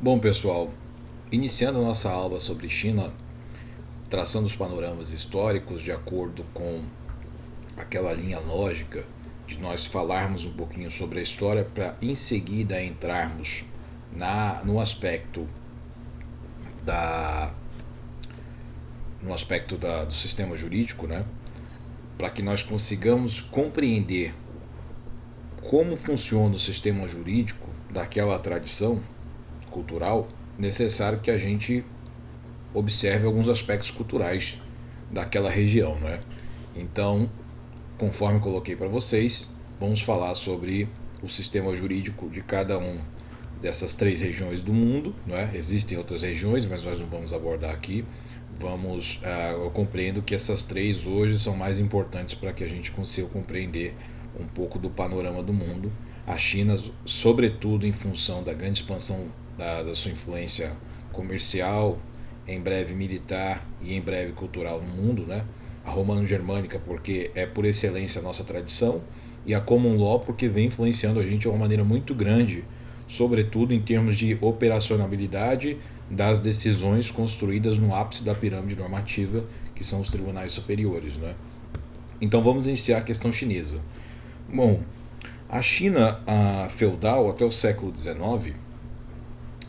Bom, pessoal, iniciando a nossa aula sobre China, traçando os panoramas históricos de acordo com aquela linha lógica de nós falarmos um pouquinho sobre a história para em seguida entrarmos no aspecto da do sistema jurídico, né? Para que nós consigamos compreender como funciona o sistema jurídico daquela tradição cultural, necessário que a gente observe alguns aspectos culturais daquela região, né? Então, conforme coloquei para vocês, vamos falar sobre o sistema jurídico de cada um dessas três regiões do mundo, né? Existem outras regiões, mas nós não vamos abordar aqui. Eu compreendo que essas três hoje são mais importantes para que a gente consiga compreender um pouco do panorama do mundo. A China, sobretudo em função da grande expansão da sua influência comercial, em breve militar e em breve cultural no mundo, né? A romano-germânica porque é por excelência a nossa tradição, e a common law porque vem influenciando a gente de uma maneira muito grande, sobretudo em termos de operacionalidade das decisões construídas no ápice da pirâmide normativa, que são os tribunais superiores, né? Então vamos iniciar a questão chinesa. Bom, a China feudal até o século XIX,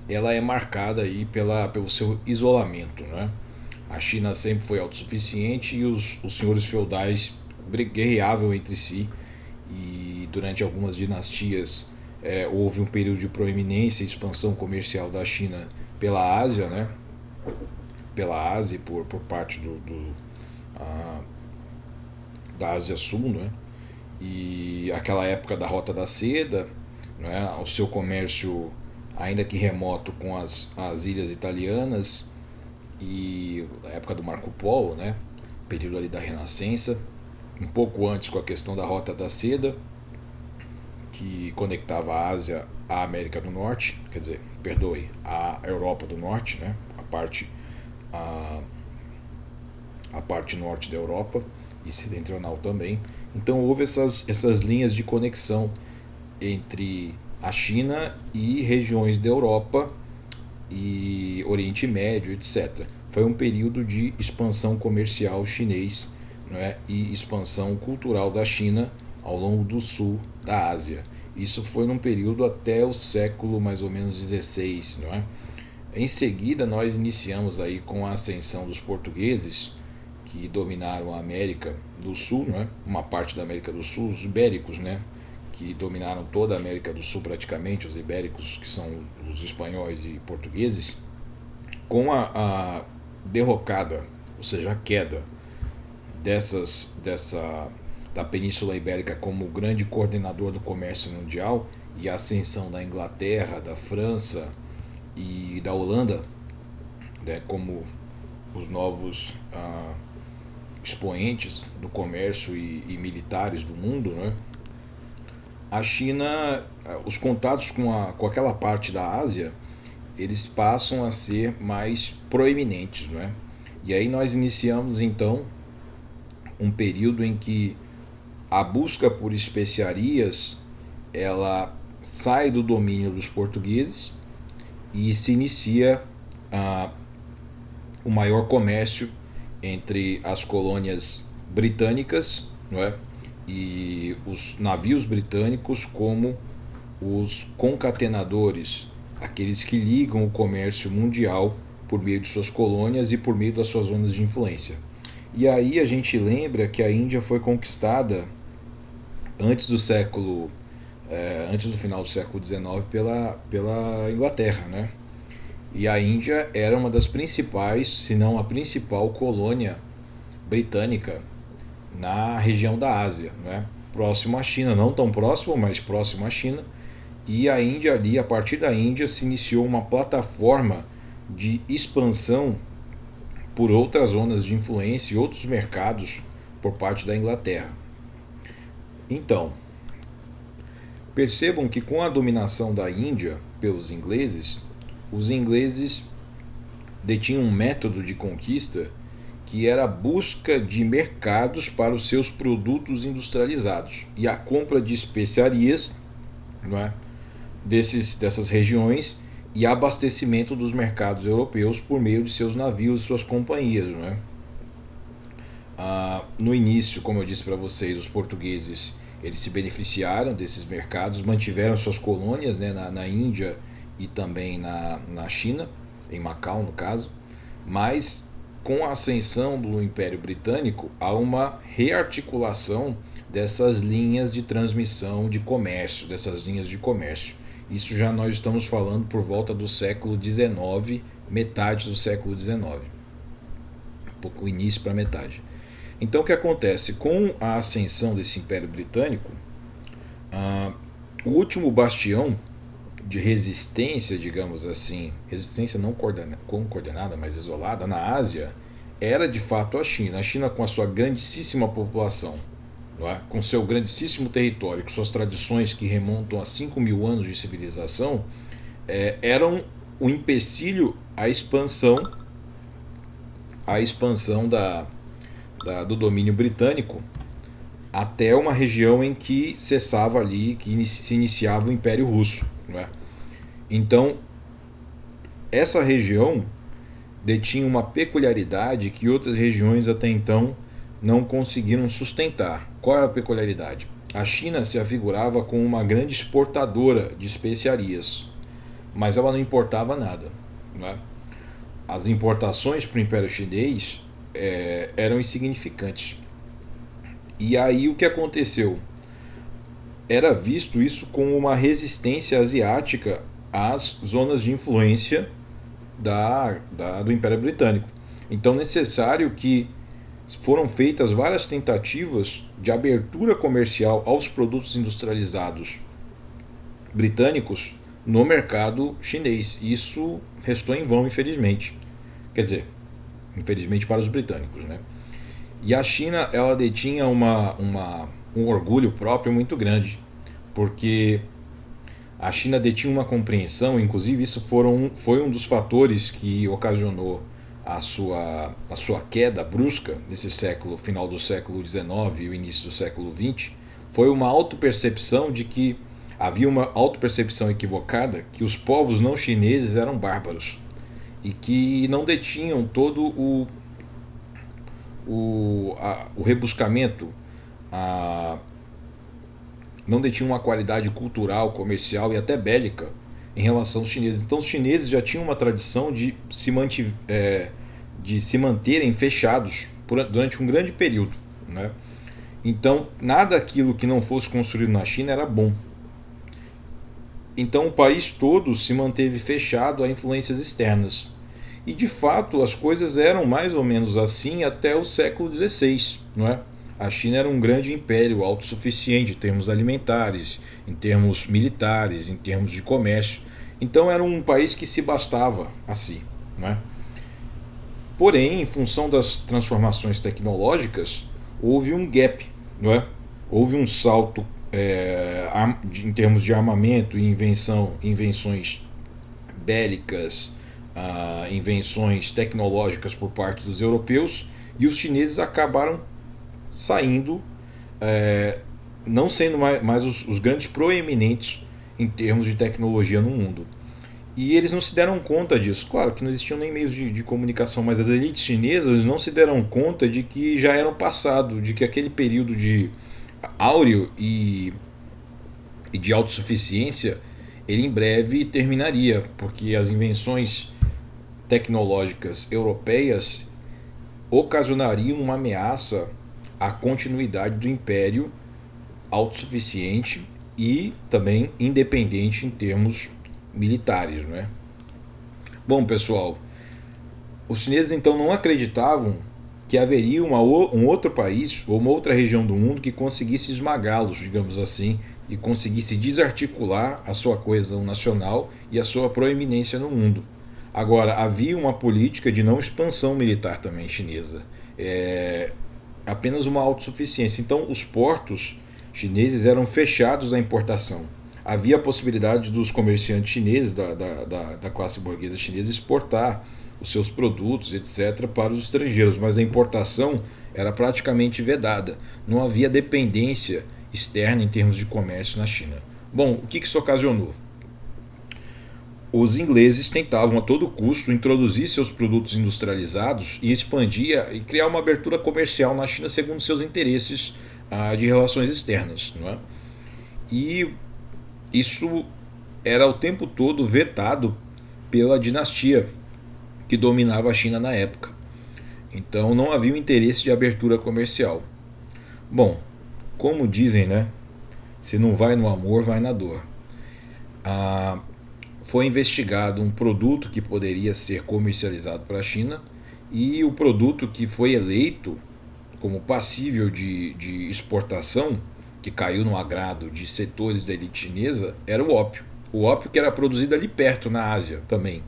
ela é marcada aí pelo seu isolamento, né? A China sempre foi autossuficiente e os senhores feudais guerreavam entre si, e durante algumas dinastias houve um período de proeminência e expansão comercial da China pela Ásia, né? Pela Ásia por parte ah, da Ásia Sul, né? E aquela época da Rota da Seda, né? O seu comércio, ainda que remoto, com as ilhas italianas, e a época do Marco Polo, né? Período ali da Renascença, um pouco antes com a questão da Rota da Seda, que conectava a Ásia à América do Norte, quer dizer, perdoe, à Europa do Norte, né? A, a parte norte da Europa e setentrional também. Então houve essas linhas de conexão entre a China e regiões da Europa e Oriente Médio, etc. Foi um período de expansão comercial chinês, né, e expansão cultural da China ao longo do sul da Ásia. Isso foi num período até o século mais ou menos 16, não é? Em seguida, nós iniciamos aí com a ascensão dos portugueses, que dominaram a América do Sul, né? Uma parte da América do Sul, os ibéricos, né? Que dominaram toda a América do Sul praticamente, os ibéricos, que são os espanhóis e portugueses, com a derrocada, ou seja, a queda da Península Ibérica como grande coordenador do comércio mundial, e a ascensão da Inglaterra, da França e da Holanda, né, como os novos expoentes do comércio e militares do mundo, né? A China, os contatos com aquela parte da Ásia, eles passam a ser mais proeminentes, né? E aí nós iniciamos então um período em que a busca por especiarias ela sai do domínio dos portugueses e se inicia ah, o maior comércio entre as colônias britânicas, não é? E os navios britânicos como os concatenadores, aqueles que ligam o comércio mundial por meio de suas colônias e por meio das suas zonas de influência. E aí a gente lembra que a Índia foi conquistada antes do século antes do final do século XIX pela Inglaterra, né? E a Índia era uma das principais, se não a principal colônia britânica na região da Ásia, né? Próximo à China, não tão próximo, mas próximo à China. E a Índia ali, a partir da Índia, se iniciou uma plataforma de expansão por outras zonas de influência e outros mercados por parte da Inglaterra. Então, percebam que com a dominação da Índia pelos ingleses, os ingleses detinham um método de conquista que era a busca de mercados para os seus produtos industrializados e a compra de especiarias, não é, dessas regiões, e abastecimento dos mercados europeus por meio de seus navios e suas companhias, né? No início, como eu disse para vocês, os portugueses eles se beneficiaram desses mercados, mantiveram suas colônias, né, na Índia e também na China, em Macau no caso, mas com a ascensão do Império Britânico há uma rearticulação dessas linhas de transmissão de comércio, dessas linhas de comércio. Isso já nós estamos falando por volta do século XIX, metade do século XIX, um pouco o início para metade. Então o que acontece? Com a ascensão desse Império Britânico, o último bastião de resistência, digamos assim, resistência não coordenada, mas isolada na Ásia, era de fato a China. A China, com a sua grandíssima população, não é? Com seu grandíssimo território, com suas tradições que remontam a 5.000 anos de civilização, eram um empecilho à expansão do domínio britânico até uma região em que cessava ali, que se iniciava o Império Russo. Não é? Então, essa região detinha uma peculiaridade que outras regiões até então não conseguiram sustentar. Qual era a peculiaridade? A China se afigurava como uma grande exportadora de especiarias, mas ela não importava nada. Não é? As importações para o Império Chinês eram insignificantes. E aí o que aconteceu? Era visto isso como uma resistência asiática às zonas de influência do Império Britânico. Então necessário que foram feitas várias tentativas de abertura comercial aos produtos industrializados britânicos no mercado chinês. Isso restou em vão, infelizmente. Quer dizer, infelizmente para os britânicos, né? E a China, ela detinha um orgulho próprio muito grande, porque a China detinha uma compreensão, inclusive isso foi um dos fatores que ocasionou a sua queda brusca nesse século, final do século XIX e o início do século XX, foi uma autopercepção de que havia uma autopercepção equivocada que os povos não chineses eram bárbaros e que não detinham todo o rebuscamento, não detinham uma qualidade cultural, comercial e até bélica em relação aos chineses. Então os chineses já tinham uma tradição de se manterem fechados durante um grande período, né? Então nada aquilo que não fosse construído na China era bom. Então o país todo se manteve fechado a influências externas. E de fato as coisas eram mais ou menos assim até o século XVI, não é? A China era um grande império autossuficiente em termos alimentares, em termos militares, em termos de comércio. Então era um país que se bastava a si, não é? Porém, em função das transformações tecnológicas, houve um gap, não é? Houve um salto em termos de armamento e invenções bélicas, invenções tecnológicas por parte dos europeus, e os chineses acabaram saindo, não sendo mais os grandes proeminentes em termos de tecnologia no mundo. E eles não se deram conta disso. Claro que não existiam nem meios de comunicação, mas as elites chinesas não se deram conta de que já era um passado, de que aquele período de áureo e de autossuficiência ele em breve terminaria, porque as invenções tecnológicas europeias ocasionariam uma ameaça à continuidade do império autossuficiente e também independente em termos militares, não é? Bom, pessoal, os chineses então não acreditavam que haveria um outro país ou uma outra região do mundo que conseguisse esmagá-los, digamos assim, e conseguisse desarticular a sua coesão nacional e a sua proeminência no mundo. Agora, havia uma política de não expansão militar também chinesa, apenas uma autossuficiência. Então, os portos chineses eram fechados à importação. Havia a possibilidade dos comerciantes chineses, da classe burguesa chinesa, exportar os seus produtos, etc., para os estrangeiros, mas a importação era praticamente vedada. Não havia dependência externa em termos de comércio na China. Bom, o que isso ocasionou? os ingleses tentavam a todo custo introduzir seus produtos industrializados e expandir e criar uma abertura comercial na China segundo seus interesses de relações externas, não é? E isso era o tempo todo vetado pela dinastia que dominava a China na época. Então não havia um interesse de abertura comercial. Bom, como dizem, né? Se não vai no amor, vai na dor. Foi investigado um produto que poderia ser comercializado para a China e o produto que foi eleito como passível de exportação, que caiu no agrado de setores da elite chinesa, era o ópio. O ópio que era produzido ali perto, na Ásia também,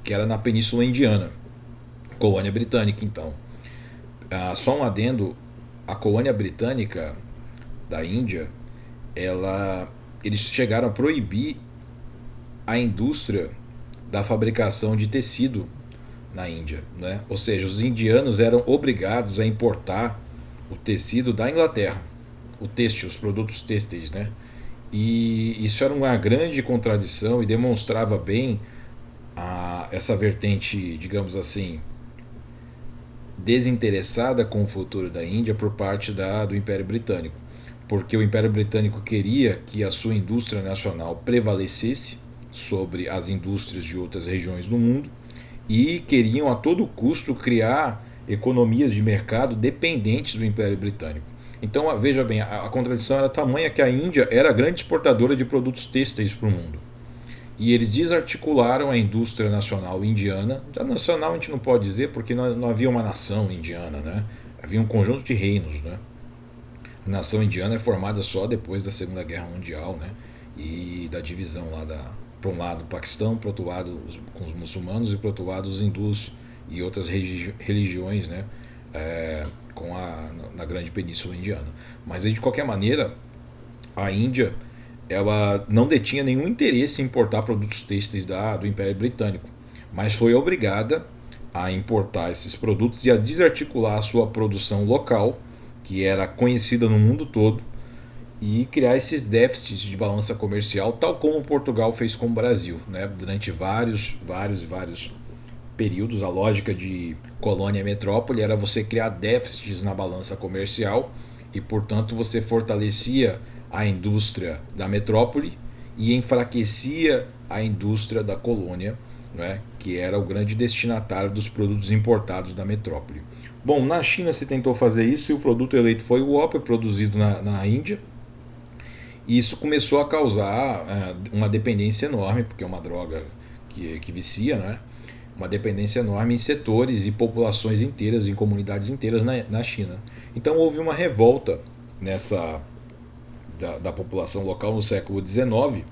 que era na Península Indiana, colônia britânica então. Só um adendo, a colônia britânica da Índia, eles chegaram a proibir a indústria da fabricação de tecido na Índia, né? Ou seja, os indianos eram obrigados a importar o tecido da Inglaterra, o têxtil, os produtos têxteis, né? E isso era uma grande contradição e demonstrava bem essa vertente, digamos assim, desinteressada com o futuro da Índia por parte do Império Britânico, porque o Império Britânico queria que a sua indústria nacional prevalecesse sobre as indústrias de outras regiões do mundo e queriam a todo custo criar economias de mercado dependentes do Império Britânico. Então veja bem, a contradição era tamanha que a Índia era a grande exportadora de produtos têxteis para o mundo. E eles desarticularam a indústria nacional indiana. Da nacional a gente não pode dizer porque não havia uma nação indiana, né? Havia um conjunto de reinos, né? A nação indiana é formada só depois da Segunda Guerra Mundial, né? E da divisão lá para um lado o Paquistão, para o outro lado com os muçulmanos e para o outro lado os hindus e outras religiões, né? Na grande península indiana. Mas de qualquer maneira, a Índia ela não detinha nenhum interesse em importar produtos têxteis do Império Britânico, mas foi obrigada a importar esses produtos e a desarticular a sua produção local, que era conhecida no mundo todo, e criar esses déficits de balança comercial, tal como Portugal fez com o Brasil, né? Durante vários períodos. A lógica de colônia e metrópole era você criar déficits na balança comercial e, portanto, você fortalecia a indústria da metrópole e enfraquecia a indústria da colônia, né, que era o grande destinatário dos produtos importados da metrópole. Bom, na China se tentou fazer isso e o produto eleito foi o ópio, produzido na Índia. E isso começou a causar uma dependência enorme, porque é uma droga que vicia, né? Uma dependência enorme em setores e populações inteiras, em comunidades inteiras na China. Então houve uma revolta da população local no século XIX.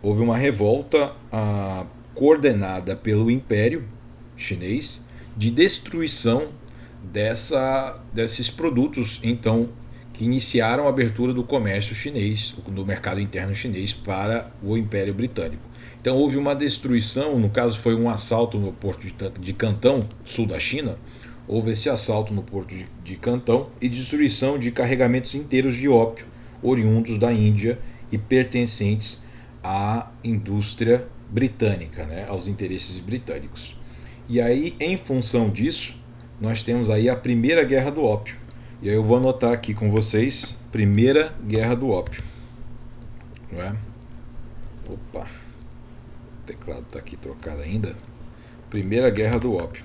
Houve uma revolta coordenada pelo Império Chinês de destruição desses produtos, então, que iniciaram a abertura do comércio chinês, do mercado interno chinês para o Império Britânico. Então houve uma destruição, no caso foi um assalto no porto de Cantão, sul da China. Houve esse assalto no porto de Cantão e destruição de carregamentos inteiros de ópio oriundos da Índia e pertencentes à indústria britânica, né, aos interesses britânicos. E aí, em função disso, nós temos aí a Primeira Guerra do Ópio. E aí eu vou anotar aqui com vocês, Primeira Guerra do Ópio. Não é? Opa, o teclado está aqui trocado ainda. Primeira Guerra do Ópio.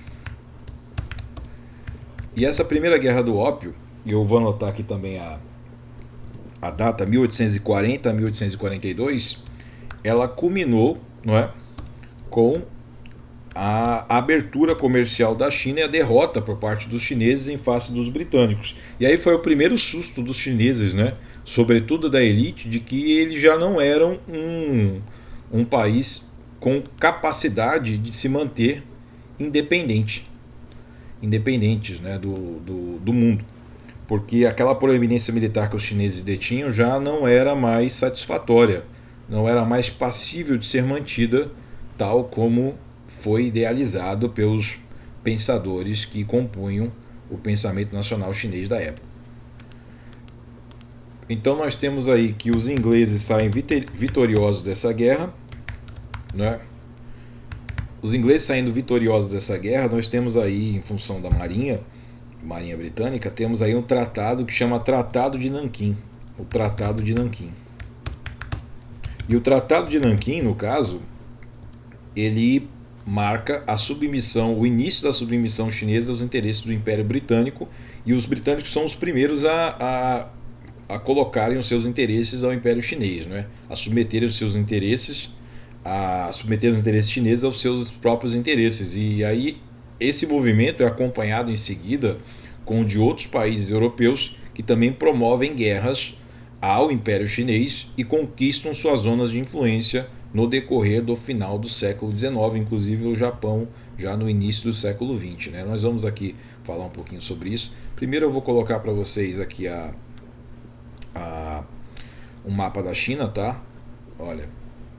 E essa Primeira Guerra do Ópio, eu vou anotar aqui também a data 1840 a 1842, ela culminou, não é, com a abertura comercial da China e a derrota por parte dos chineses em face dos britânicos. E aí foi o primeiro susto dos chineses, né, sobretudo da elite, de que eles já não eram um país com capacidade de se manter independentes, né, do mundo. Porque aquela proeminência militar que os chineses detinham já não era mais satisfatória, não era mais passível de ser mantida tal como foi idealizado pelos pensadores que compunham o pensamento nacional chinês da época. Então nós temos aí que os ingleses saem vitoriosos dessa guerra né? Os ingleses saindo vitoriosos dessa guerra, nós temos aí, em função da Marinha Britânica, temos aí um tratado que chama Tratado de Nanquim. O Tratado de Nanquim. E o Tratado de Nanquim, no caso, ele marca a submissão, o início da submissão chinesa aos interesses do Império Britânico, e os britânicos são os primeiros a colocarem os seus interesses ao Império Chinês, né? A submeterem os seus interesses chineses aos seus próprios interesses. E aí esse movimento é acompanhado em seguida com o de outros países europeus que também promovem guerras ao Império Chinês e conquistam suas zonas de influência no decorrer do final do século XIX, inclusive o Japão já no início do século XX, né? Nós vamos aqui falar um pouquinho sobre isso. Primeiro eu vou colocar para vocês aqui um mapa da China, tá? Olha,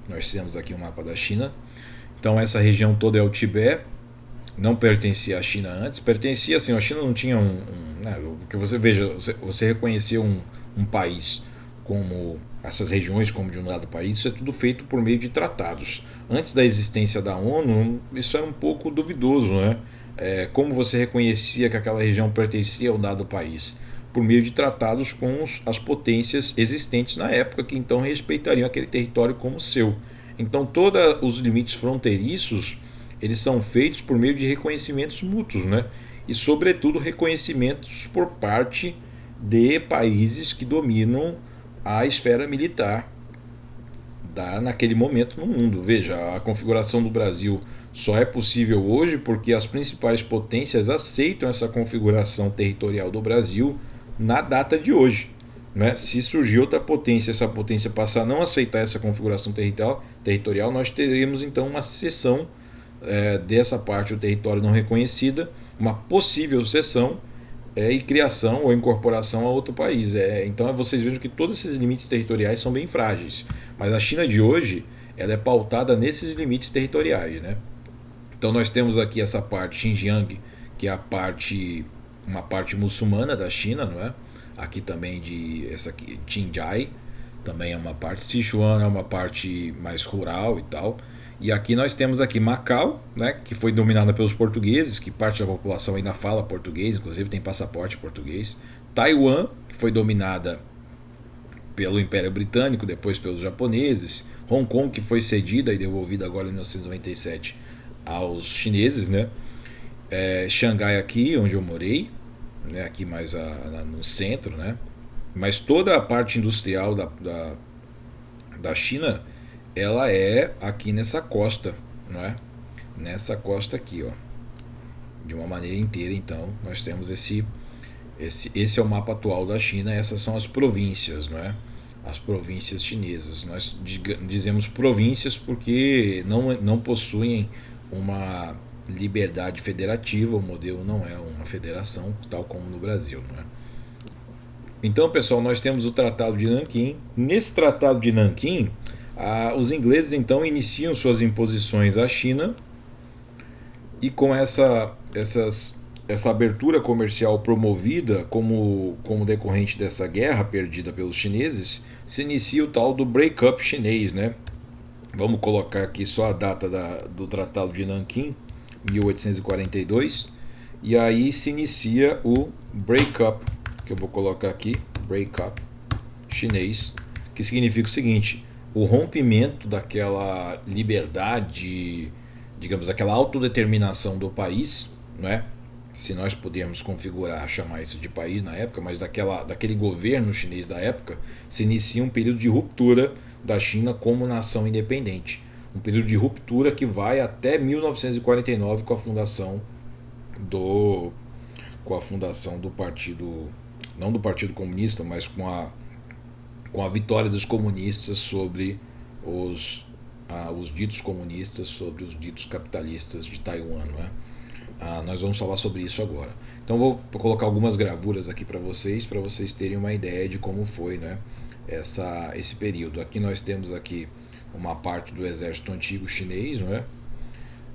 nós temos aqui um mapa da China. Então essa região toda é o Tibete. Não pertencia à China antes. Pertencia assim, a China não tinha né, que você veja, você reconhecer um país como essas regiões como de um lado do país, isso é tudo feito por meio de tratados. Antes da existência da ONU, isso era um pouco duvidoso, né? Como você reconhecia que aquela região pertencia a um dado país? Por meio de tratados com as potências existentes na época, que então respeitariam aquele território como seu. Então todos os limites fronteiriços, eles são feitos por meio de reconhecimentos mútuos, né? E sobretudo reconhecimentos por parte de países que dominam a esfera militar naquele momento no mundo. Veja, a configuração do Brasil só é possível hoje porque as principais potências aceitam essa configuração territorial do Brasil na data de hoje, né? Se surgir outra potência, essa potência passar a não aceitar essa configuração territorial, nós teremos então uma cessão dessa parte do território não reconhecida, uma possível cessão e criação ou incorporação a outro país. Então vocês vejam que todos esses limites territoriais são bem frágeis, mas a China de hoje ela é pautada nesses limites territoriais, né? Então nós temos aqui essa parte Xinjiang, que é uma parte muçulmana da China, não é? Aqui também essa aqui Xinjiang também é uma parte, Sichuan é uma parte mais rural e tal. E aqui nós temos aqui Macau, né, que foi dominada pelos portugueses, que parte da população ainda fala português, inclusive tem passaporte português. Taiwan, que foi dominada pelo Império Britânico, depois pelos japoneses. Hong Kong, que foi cedida e devolvida agora em 1997 aos chineses, né? Xangai aqui, onde eu morei, né, aqui mais no centro, né? Mas toda a parte industrial da China, ela é aqui nessa costa, não é? Nessa costa aqui, ó, de uma maneira inteira. Então nós temos esse é o mapa atual da China. Essas são as províncias, não é? As províncias chinesas. Nós dizemos províncias porque não possuem uma liberdade federativa. O modelo não é uma federação, tal como no Brasil, não é? Então, pessoal, nós temos o Tratado de Nanquim. Nesse Tratado de Nanquim, os ingleses então iniciam suas imposições à China, e com essa abertura comercial promovida como decorrente dessa guerra perdida pelos chineses, se inicia o tal do break-up chinês, né? Vamos colocar aqui só a data do Tratado de Nanquim, 1842, e aí se inicia o break-up, que eu vou colocar aqui, break-up chinês, que significa o seguinte: o rompimento daquela liberdade, digamos, aquela autodeterminação do país, né? Se nós pudermos chamar isso de país na época, mas daquele governo chinês da época, se inicia um período de ruptura da China como nação independente. Um período de ruptura que vai até 1949 com a fundação do partido, não do Partido Comunista, mas com a vitória dos comunistas sobre os ditos comunistas, sobre os ditos capitalistas de Taiwan, não é? Nós vamos falar sobre isso agora. Então vou colocar algumas gravuras aqui para vocês terem uma ideia de como foi, né, esse período. Aqui nós temos aqui uma parte do exército antigo chinês, não é?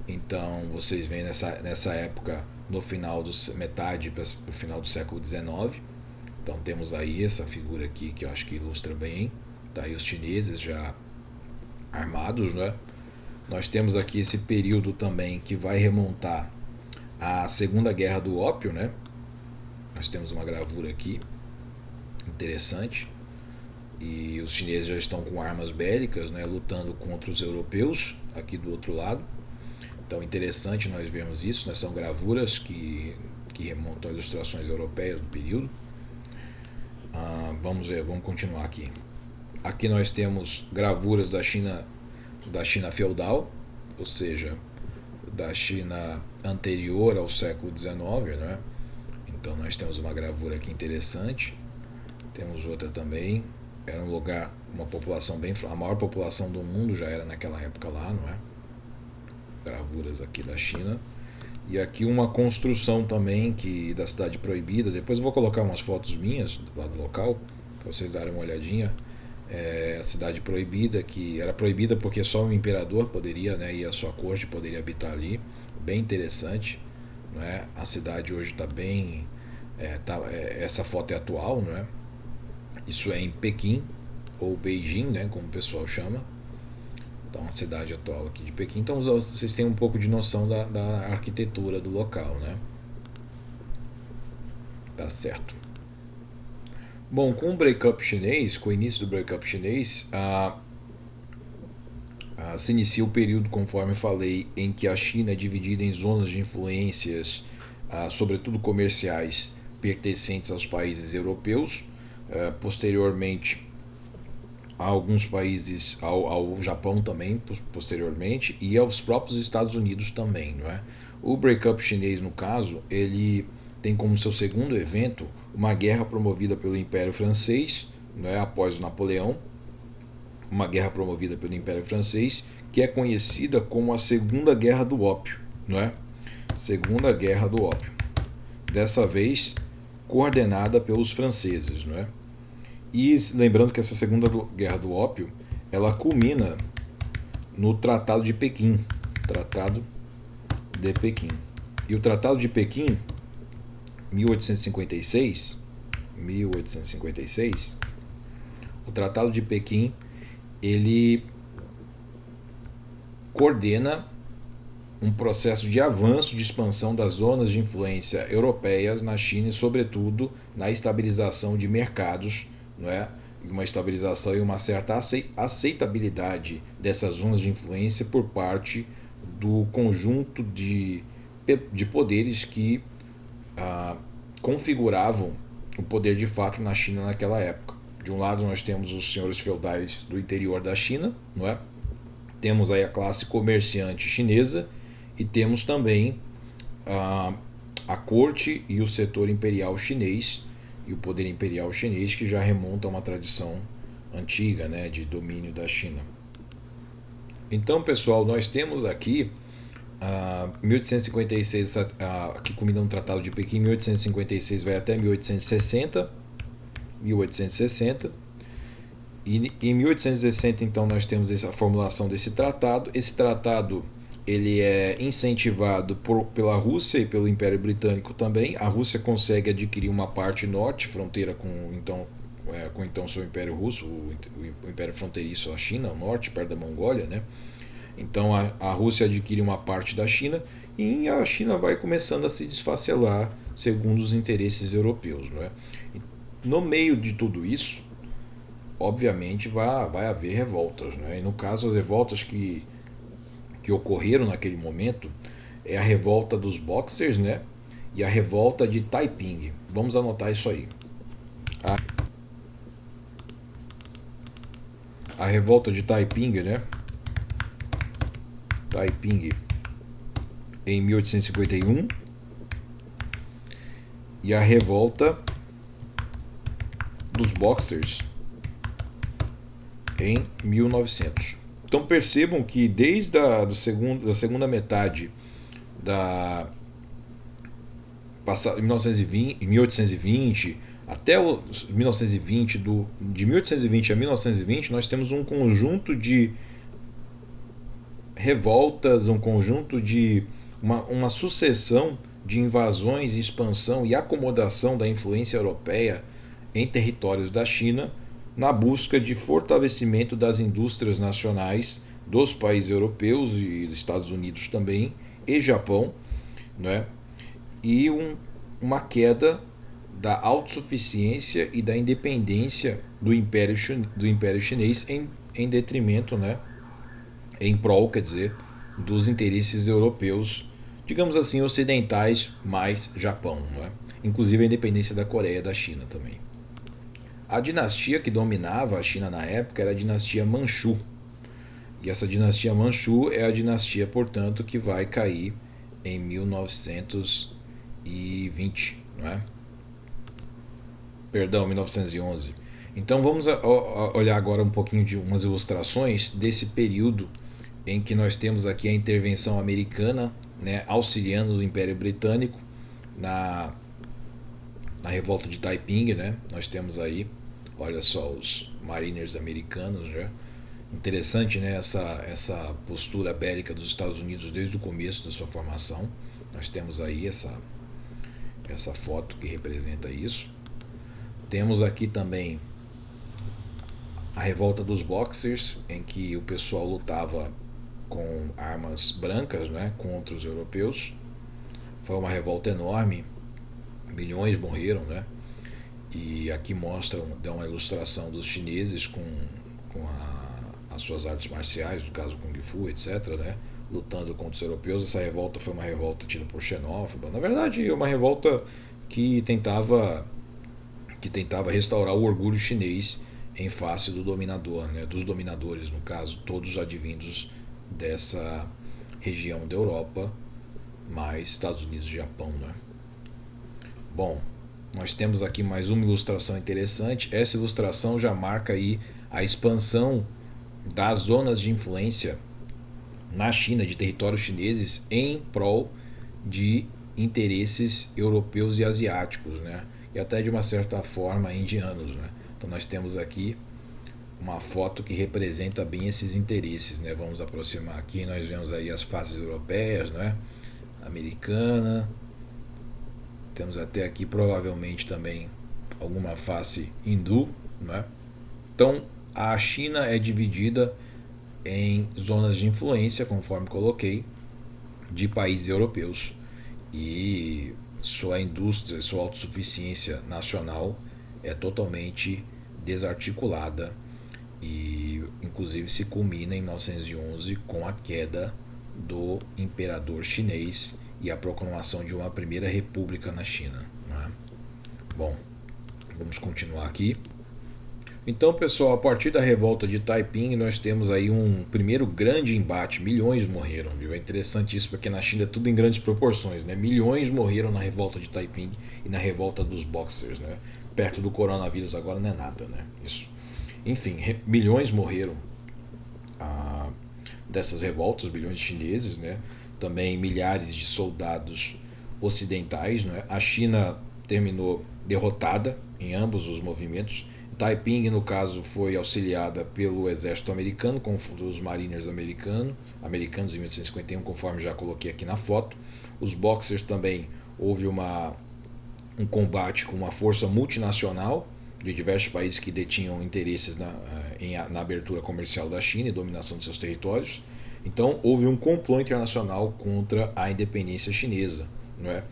Então vocês veem nessa época, no final metade para o final do século XIX. Então temos aí essa figura aqui que eu acho que ilustra bem. Tá aí os chineses já armados, né, Nós temos aqui esse período também que vai remontar à Segunda Guerra do Ópio, né? Nós temos uma gravura aqui interessante. E os chineses já estão com armas bélicas, né, lutando contra os europeus aqui do outro lado. Então interessante nós vermos isso, né? São gravuras que remontam a ilustrações europeias do período. Vamos ver, vamos continuar aqui. Aqui nós temos gravuras da China feudal, ou seja, da China anterior ao século XIX, né? Então nós temos uma gravura aqui interessante. Temos outra também. Era um lugar, uma população bem, a maior população do mundo já era naquela época lá, não é? Gravuras aqui da China. E aqui uma construção também da Cidade Proibida. Depois eu vou colocar umas fotos minhas lá do local para vocês darem uma olhadinha. A Cidade Proibida, que era proibida porque só o imperador poderia, né, e a sua corte poderia habitar ali. Bem interessante, não é? A cidade hoje está bem, essa foto é atual, não é? Isso é em Pequim ou Beijing, né, como o pessoal chama. Então a cidade atual aqui de Pequim. Então vocês têm um pouco de noção da arquitetura do local, né? Tá certo. Bom, com o breakup chinês, com o início do breakup chinês, se inicia o período, conforme falei, em que a China é dividida em zonas de influências, sobretudo comerciais, pertencentes aos países europeus. Posteriormente a alguns países, ao Japão também, posteriormente, e aos próprios Estados Unidos também, não é? O breakup chinês, no caso, ele tem como seu segundo evento uma guerra promovida pelo Império Francês, não é? Após o Napoleão, uma guerra promovida pelo Império Francês, que é conhecida como a Segunda Guerra do Ópio, não é? Segunda Guerra do Ópio. Dessa vez coordenada pelos franceses, não é? E lembrando que essa Segunda Guerra do Ópio, ela culmina no Tratado de Pequim, Tratado de Pequim. E o Tratado de Pequim, 1856, o Tratado de Pequim, ele coordena um processo de avanço de expansão das zonas de influência europeias na China e, sobretudo, na estabilização de mercados, não é? Uma estabilização e uma certa aceitabilidade dessas zonas de influência por parte do conjunto de poderes que configuravam o poder de fato na China naquela época. De um lado nós temos os senhores feudais do interior da China, não é? Temos aí a classe comerciante chinesa e temos também a corte e o setor imperial chinês e o poder imperial chinês, que já remonta a uma tradição antiga, né, de domínio da China. Então, pessoal, nós temos aqui 1856, que culmina no Tratado de Pequim. 1856 vai até 1860, e em 1860 então nós temos a formulação desse tratado. Esse tratado ele é incentivado pela Rússia e pelo Império Britânico também. A Rússia consegue adquirir uma parte norte, fronteira com então seu Império Russo, o Império Fronteiriço à China, ao norte, perto da Mongólia, né? Então a Rússia adquire uma parte da China e a China vai começando a se desfacelar segundo os interesses europeus, não é? No meio de tudo isso, obviamente vai haver revoltas, né? E no caso as revoltas que ocorreram naquele momento é a revolta dos Boxers, né? E a revolta de Taiping. Vamos anotar isso aí. A revolta de Taiping, né? Taiping em 1851 e a revolta dos Boxers em 1900. Então percebam que desde da segunda metade da 1820 até o 1920, de 1820 a 1920 nós temos um conjunto de revoltas, um conjunto de uma sucessão de invasões, expansão e acomodação da influência europeia em territórios da China, na busca de fortalecimento das indústrias nacionais dos países europeus e dos Estados Unidos também, e Japão, né? E uma queda da autossuficiência e da independência do Império Chinês em detrimento, né? Em prol, quer dizer, dos interesses europeus, digamos assim, ocidentais mais Japão, né? Inclusive a independência da Coreia da China também. A dinastia que dominava a China na época era a dinastia Manchu. E essa dinastia Manchu é a dinastia, portanto, que vai cair em 1920, não é? Perdão, 1911. Então vamos olhar agora um pouquinho de umas ilustrações desse período em que nós temos aqui a intervenção americana, né, auxiliando o Império Britânico na, na revolta de Taiping, né? Nós temos aí, olha só, os mariners americanos, né? Interessante, né, essa postura bélica dos Estados Unidos desde o começo da sua formação. Nós temos aí essa foto que representa isso. Temos aqui também a revolta dos Boxers, em que o pessoal lutava com armas brancas, né, contra os europeus. Foi uma revolta enorme, milhões morreram, né? E aqui dá uma ilustração dos chineses com as suas artes marciais, no caso Kung Fu, etc., né? Lutando contra os europeus. Essa revolta foi uma revolta tida por xenófoba. Na verdade, é uma revolta que tentava restaurar o orgulho chinês em face do dominador, né? Dos dominadores, no caso, todos advindos dessa região da Europa, mais Estados Unidos e Japão, né? Bom, nós temos aqui mais uma ilustração interessante. Essa ilustração já marca aí a expansão das zonas de influência na China, de territórios chineses, em prol de interesses europeus e asiáticos, né? E até de uma certa forma indianos, né? Então nós temos aqui uma foto que representa bem esses interesses, né? Vamos aproximar aqui, nós vemos aí as faces europeias, né? Americana. Temos até aqui provavelmente também alguma face hindu, né? Então a China é dividida em zonas de influência, conforme coloquei, de países europeus, e sua indústria, sua autossuficiência nacional é totalmente desarticulada e inclusive se culmina em 1911 com a queda do imperador chinês e a proclamação de uma primeira república na China, né? Bom, vamos continuar aqui. Então, pessoal, a partir da revolta de Taiping, nós temos aí um primeiro grande embate. Milhões morreram, viu? É interessante isso, porque na China é tudo em grandes proporções, né? Milhões morreram na revolta de Taiping e na revolta dos Boxers, né? Perto do coronavírus agora não é nada, né? Isso. Enfim, milhões morreram dessas revoltas, bilhões de chineses, né? Também milhares de soldados ocidentais, né? A China terminou derrotada em ambos os movimentos. Taiping, no caso, foi auxiliada pelo exército americano, com os mariners americanos em 1851, conforme já coloquei aqui na foto. Os Boxers também houve um combate com uma força multinacional de diversos países que detinham interesses na abertura comercial da China e dominação de seus territórios. Então houve um complô internacional contra a independência chinesa, não é?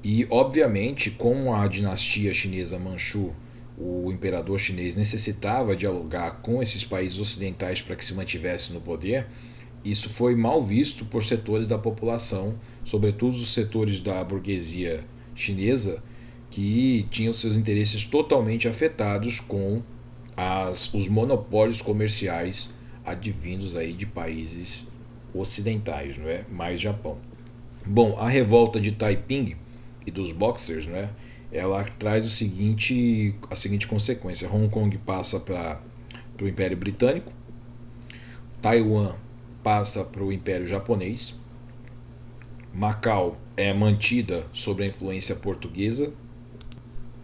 E obviamente, com a dinastia chinesa Manchu, o imperador chinês necessitava dialogar com esses países ocidentais para que se mantivesse no poder. Isso foi mal visto por setores da população, sobretudo os setores da burguesia chinesa, que tinham seus interesses totalmente afetados com os monopólios comerciais advindos aí de países ocidentais, não é? Mais Japão. Bom, a revolta de Taiping e dos Boxers, né? Ela traz a seguinte consequência: Hong Kong passa para o Império Britânico, Taiwan passa para o Império Japonês, Macau é mantida sob a influência portuguesa,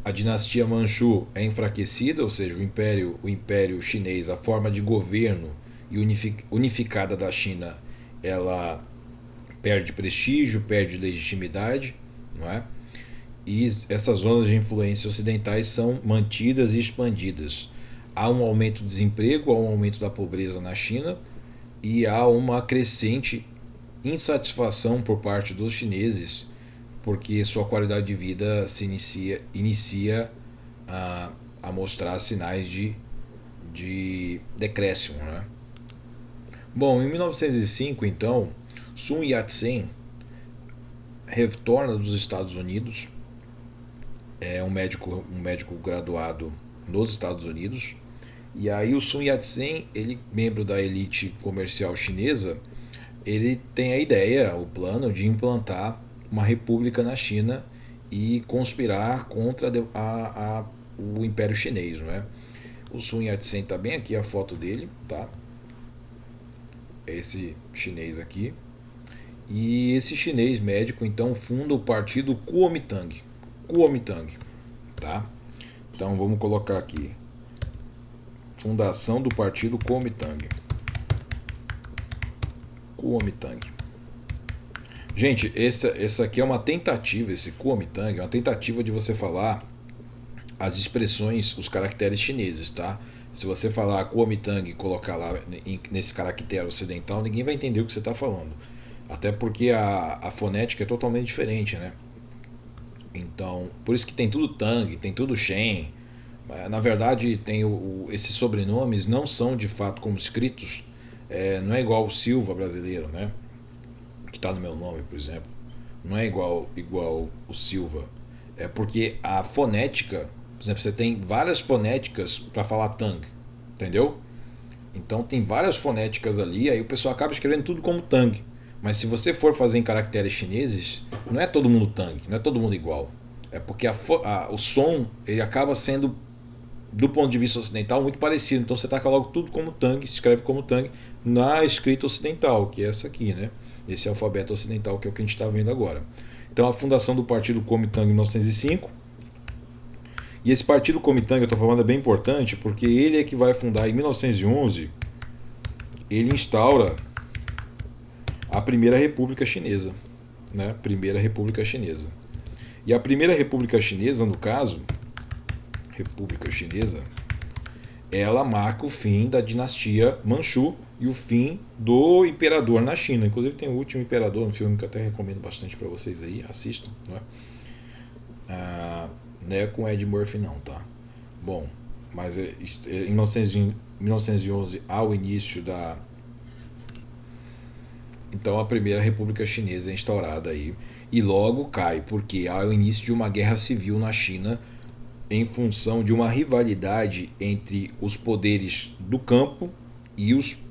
a dinastia Manchu é enfraquecida, ou seja, o Império Chinês, a forma de governo e unificada da China, ela perde prestígio, perde legitimidade, não é? E essas zonas de influência ocidentais são mantidas e expandidas. Há um aumento do desemprego, há um aumento da pobreza na China e há uma crescente insatisfação por parte dos chineses porque sua qualidade de vida se inicia a mostrar sinais de decréscimo, né? Bom, em 1905, então, Sun Yat-sen retorna dos Estados Unidos, é um médico graduado nos Estados Unidos, e aí o Sun Yat-sen, ele membro da elite comercial chinesa, ele tem a ideia, o plano de implantar uma república na China e conspirar contra o Império Chinês, não é? O Sun Yat-sen está bem aqui a foto dele, tá? Esse chinês aqui. E esse chinês médico então funda o partido Kuomintang. Kuomintang, tá? Então vamos colocar aqui. Fundação do partido Kuomintang. Kuomintang. Gente, essa aqui é uma tentativa, esse Kuomintang, é uma tentativa de você falar as expressões, os caracteres chineses, tá? Se você falar Kuomintang e colocar lá nesse caractere ocidental, ninguém vai entender o que você está falando. Até porque a fonética é totalmente diferente, né? Então, por isso que tem tudo Tang, tem tudo Shen. Na verdade, tem esses sobrenomes não são de fato como escritos. Não é igual o Silva brasileiro, né? Que está no meu nome, por exemplo. Não é igual o Silva. É porque a fonética, por exemplo, você tem várias fonéticas para falar Tang, entendeu? Então tem várias fonéticas ali, aí o pessoal acaba escrevendo tudo como Tang. Mas se você for fazer em caracteres chineses, não é todo mundo Tang, não é todo mundo igual. É porque o som ele acaba sendo, do ponto de vista ocidental, muito parecido. Então você taca logo tudo como Tang, se escreve como Tang na escrita ocidental, que é essa aqui, né? Esse alfabeto ocidental, que é o que a gente está vendo agora. Então a fundação do partido Kuomintang em 1905. E esse partido Kuomintang, eu estou falando, é bem importante, porque ele é que vai fundar em 1911, ele instaura a Primeira República Chinesa, né? Primeira República Chinesa. E a Primeira República Chinesa, no caso, República Chinesa, ela marca o fim da dinastia Manchu e o fim do imperador na China. Inclusive tem o Último Imperador, um filme que eu até recomendo bastante para vocês aí, assistam, né? Não é com Ed Murphy não, tá? Bom, mas em 1911 há o início da... Então a Primeira República Chinesa é instaurada aí e logo cai, porque há o início de uma guerra civil na China em função de uma rivalidade entre os poderes do campo e os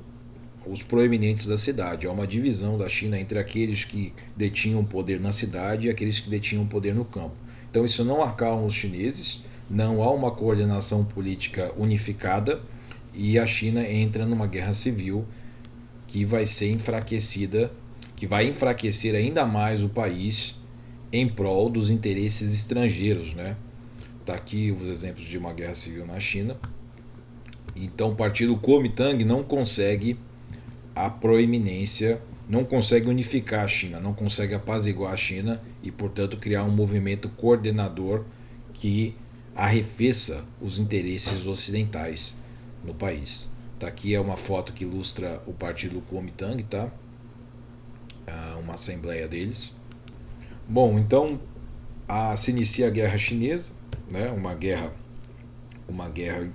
proeminentes da cidade. Há uma divisão da China entre aqueles que detinham poder na cidade e aqueles que detinham poder no campo. Então isso não acalma os chineses, não há uma coordenação política unificada e a China entra numa guerra civil que vai ser enfraquecida, que vai enfraquecer ainda mais o país em prol dos interesses estrangeiros, né? Tá aqui os exemplos de uma guerra civil na China. Então o partido Kuomintang não consegue a proeminência, não consegue unificar a China, não consegue apaziguar a China e, portanto, criar um movimento coordenador que arrefeça os interesses ocidentais no país. Tá aqui é uma foto que ilustra o partido Kuomintang, tá? Uma assembleia deles. Bom, então se inicia a Guerra Chinesa, né? Uma guerra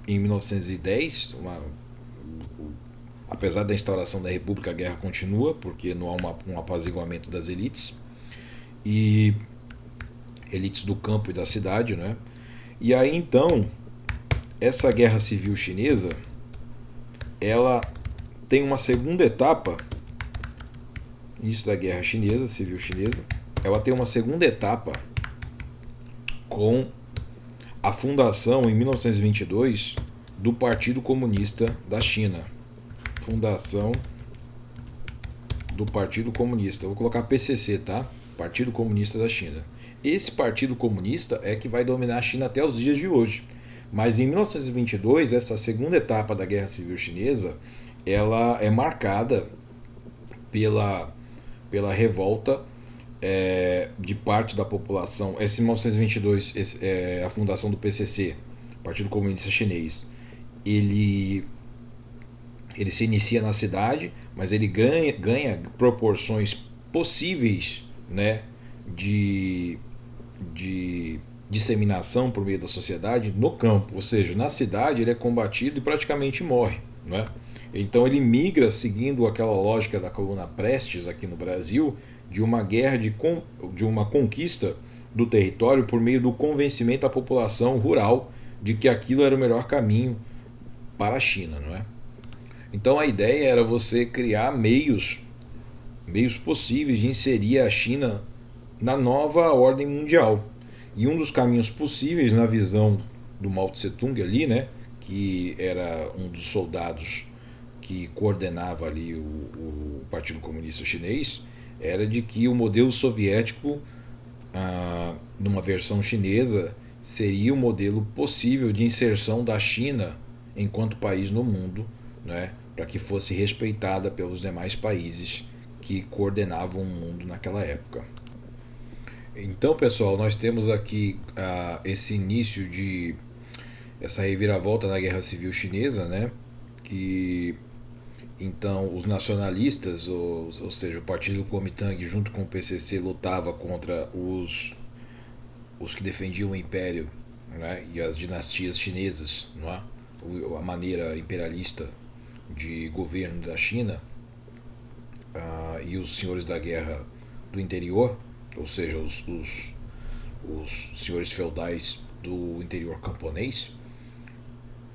em 1910, apesar da instauração da República, a guerra continua, porque não há um apaziguamento das elites, e elites do campo e da cidade, né? E aí então, essa guerra civil chinesa, ela tem uma segunda etapa, início da guerra chinesa, civil chinesa, ela tem uma segunda etapa com a fundação em 1922 do Partido Comunista da China. Fundação do Partido Comunista. Eu vou colocar PCC, tá? Partido Comunista da China. Esse Partido Comunista é que vai dominar a China até os dias de hoje. Mas em 1922, essa segunda etapa da Guerra Civil Chinesa, ela é marcada pela revolta de parte da população. Esse 1922, a fundação do PCC, Partido Comunista Chinês, ele Ele se inicia na cidade, mas ele ganha proporções possíveis, né, de disseminação por meio da sociedade no campo. Ou seja, na cidade ele é combatido e praticamente morre, né? Então ele migra seguindo aquela lógica da coluna Prestes aqui no Brasil, de uma guerra de uma conquista do território por meio do convencimento da população rural de que aquilo era o melhor caminho para a China, não é? Então a ideia era você criar meios possíveis de inserir a China na nova ordem mundial. E um dos caminhos possíveis na visão do Mao Tse Tung ali, né, que era um dos soldados que coordenava ali o Partido Comunista Chinês, era de que o modelo soviético, numa versão chinesa, seria o modelo possível de inserção da China enquanto país no mundo, né, para que fosse respeitada pelos demais países que coordenavam o mundo naquela época. Então, pessoal, nós temos aqui esse início de essa reviravolta na Guerra Civil Chinesa, né, que então os nacionalistas, ou seja, o Partido Kuomintang junto com o PCC lutava contra os que defendiam o Império, né, e as dinastias chinesas, não é? A maneira imperialista de governo da China, e os senhores da guerra do interior, ou seja, os senhores feudais do interior camponês.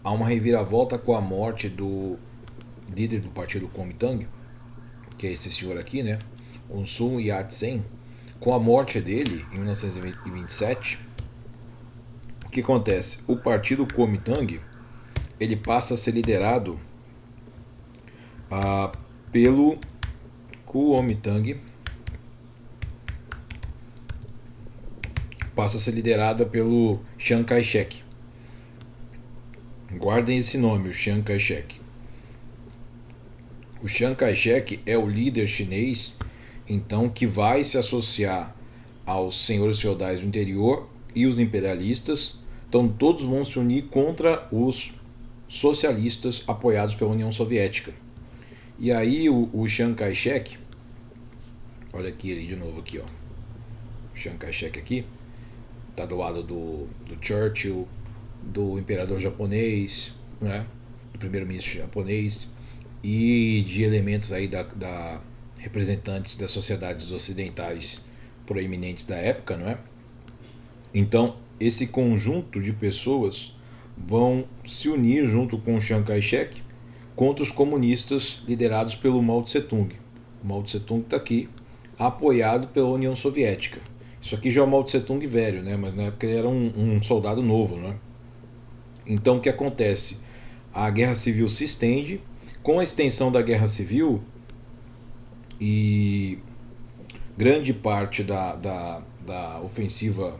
Há uma reviravolta com a morte do líder do partido Kuomintang, que é esse senhor aqui, né, Sun Yat-sen. Com a morte dele em 1927, o que acontece? O partido Kuomintang ele passa a ser liderado pelo Kuomintang, passa a ser liderada pelo Chiang Kai-shek. Guardem esse nome, o Chiang Kai-shek. O Chiang Kai-shek é o líder chinês, então, que vai se associar aos senhores feudais do interior e os imperialistas. Então todos vão se unir contra os socialistas apoiados pela União Soviética. E aí o Chiang Kai-shek, olha aqui ele de novo aqui, ó. O Chiang Kai-shek aqui está do lado do Churchill, do imperador japonês, né, do primeiro-ministro japonês e de elementos aí da representantes das sociedades ocidentais proeminentes da época, não é? Então esse conjunto de pessoas vão se unir junto com o Chiang Kai-shek contra os comunistas liderados pelo Mao Tse Tung. O Mao Tse Tung está aqui, apoiado pela União Soviética. Isso aqui já é o Mao Tse Tung velho, né? Mas na época ele era um soldado novo, né? Então o que acontece? A Guerra Civil se estende. Com a extensão da Guerra Civil e grande parte da ofensiva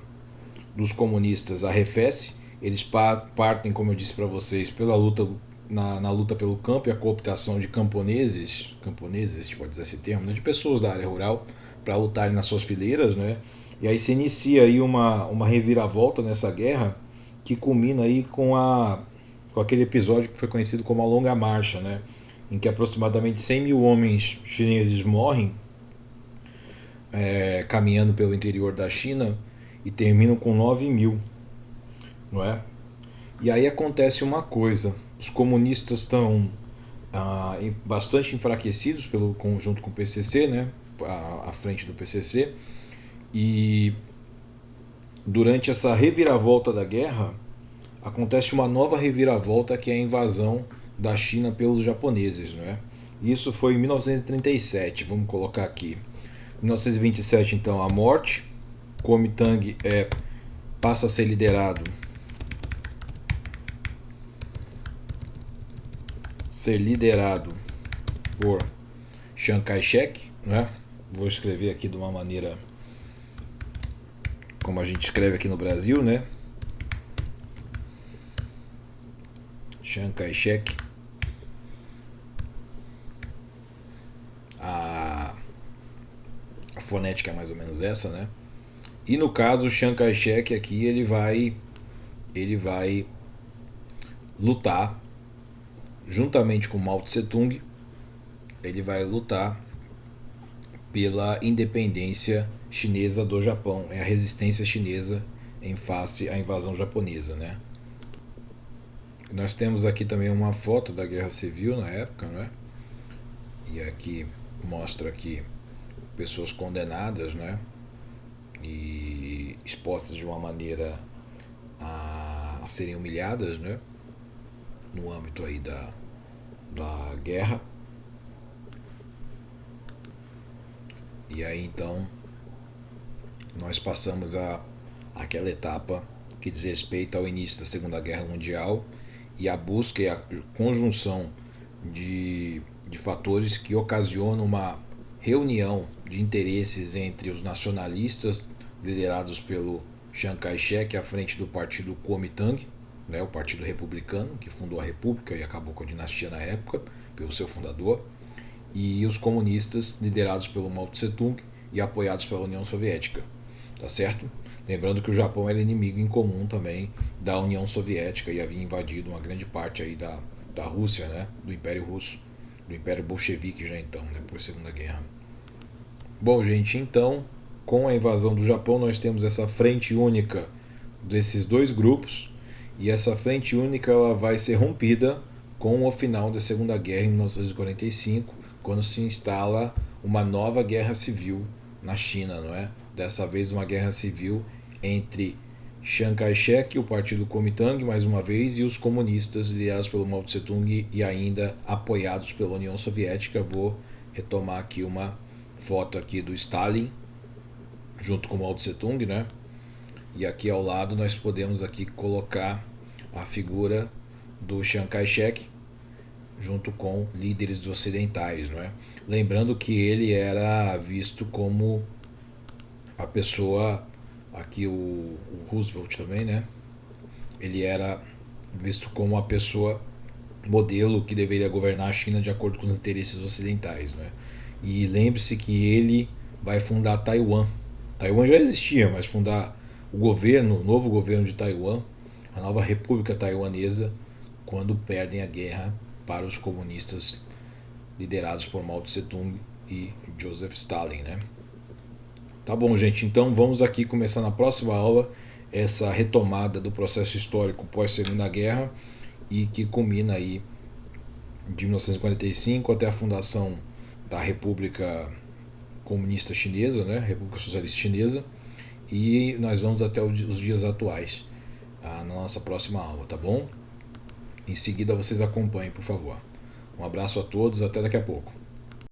dos comunistas arrefece, eles partem, como eu disse para vocês, pela luta na luta pelo campo e a cooptação de camponeses, a gente pode dizer esse termo, né, de pessoas da área rural para lutarem nas suas fileiras, né? E aí se inicia aí uma reviravolta nessa guerra que culmina aí com aquele episódio que foi conhecido como a Longa Marcha, né? Em que aproximadamente 100 mil homens chineses morrem caminhando pelo interior da China e terminam com 9 mil, não é? E aí acontece uma coisa, os comunistas estão bastante enfraquecidos junto com o PCC, né? À frente do PCC, e durante essa reviravolta da guerra acontece uma nova reviravolta, que é a invasão da China pelos japoneses, não é? Isso foi em 1937, vamos colocar aqui. 1927, então, a morte. Kuomintang passa a ser liderado por Chiang Kai-shek, né? Vou escrever aqui de uma maneira como a gente escreve aqui no Brasil, né? Chiang Kai-shek. A fonética é mais ou menos essa, né? E no caso, o Chiang Kai-shek aqui, ele vai lutar juntamente com Mao Tse Tung, ele vai lutar pela independência chinesa do Japão, é a resistência chinesa em face à invasão japonesa, né? Nós temos aqui também uma foto da Guerra Civil na época, né? E aqui mostra aqui pessoas condenadas, né? E expostas de uma maneira a serem humilhadas, né? No âmbito aí da guerra. E aí então nós passamos aquela etapa que diz respeito ao início da Segunda Guerra Mundial e a busca e a conjunção de fatores que ocasionam uma reunião de interesses entre os nacionalistas liderados pelo Chiang Kai-shek à frente do partido Kuomintang, né, o partido republicano que fundou a república e acabou com a dinastia na época, pelo seu fundador, e os comunistas liderados pelo Mao Tse Tung e apoiados pela União Soviética, tá certo? Lembrando que o Japão era inimigo em comum também da União Soviética e havia invadido uma grande parte aí da Rússia, né, do Império Russo, do Império Bolchevique já então, né, por Segunda Guerra. Bom, gente, então, com a invasão do Japão nós temos essa frente única desses dois grupos e essa frente única ela vai ser rompida com o final da Segunda Guerra em 1945, quando se instala uma nova guerra civil na China, não é? Dessa vez uma guerra civil entre Chiang Kai-shek, o partido Kuomintang, mais uma vez, e os comunistas liderados pelo Mao Tse Tung e ainda apoiados pela União Soviética. Vou retomar aqui uma foto aqui do Stalin junto com o Mao Tse Tung, né? E aqui ao lado nós podemos aqui colocar a figura do Chiang Kai-shek junto com líderes ocidentais, não é? Lembrando que ele era visto como a pessoa, aqui o Roosevelt também, né? Ele era visto como a pessoa modelo que deveria governar a China de acordo com os interesses ocidentais, né? E lembre-se que ele vai fundar Taiwan. Taiwan já existia, mas fundar o governo, o novo governo de Taiwan, a nova República Taiwanesa, quando perdem a guerra para os comunistas liderados por Mao Tse Tung e Joseph Stalin, né? Tá bom, gente, então vamos aqui começar na próxima aula essa retomada do processo histórico pós-Segunda Guerra e que culmina aí de 1945 até a fundação da República Comunista Chinesa, né? República Socialista Chinesa, e nós vamos até os dias atuais na nossa próxima aula, tá bom? Em seguida vocês acompanhem, por favor. Um abraço a todos, até daqui a pouco.